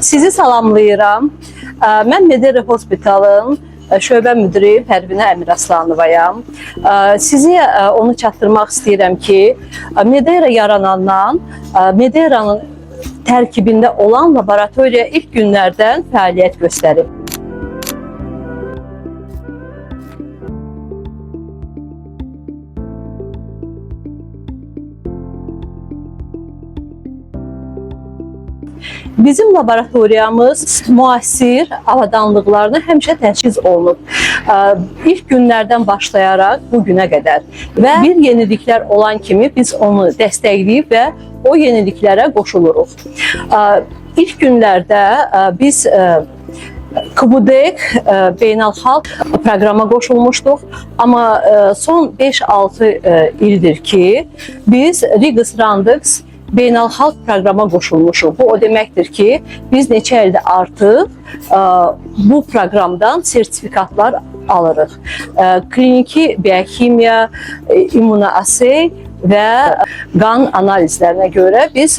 Sizi salamlayıram. Mən Medera Hospitalın şöbə müdiri Pərvinə Əmiraslanovayam. Sizi onu çatdırmaq istəyirəm ki, Medera yaranandan Mederanın tərkibində olan laboratoriya ilk günlərdən fəaliyyət göstərib. Bizim laboratoriyamız müasir avadanlıqlarına həmişə təchiz olunub. İlk günlərdən başlayaraq bu günə qədər və bir yeniliklər olan kimi biz onu dəstəkləyib və o yeniliklərə qoşuluruq. İlk günlərdə biz KBUDEK beynəlxalq proqrama qoşulmuşduq, amma son 5-6 ildir ki, biz Rigas Randex beynəlxalq proqrama qoşulmuşuq. Bu o deməkdir ki, biz neçə ildə artıq bu proqramdan sertifikatlar alırıq. Kliniki biokimiya, immunoassay və qan analizlərinə görə biz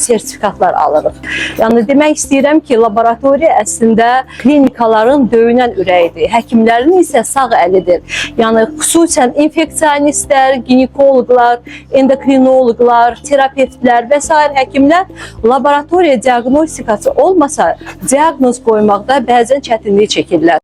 sertifikatlar alırıq. Yəni demək istəyirəm ki, laboratoriya əslində klinikaların döyünən ürəyidir, həkimlərin isə sağ əlidir. Yəni xüsusən infeksionistlər, ginekoloqlar, endokrinoloqlar, terapevtlər və s. həkimlər laboratoriya diaqnostikası olmasa diaqnoz qoymaqda bəzən çətinlik çəkirlər.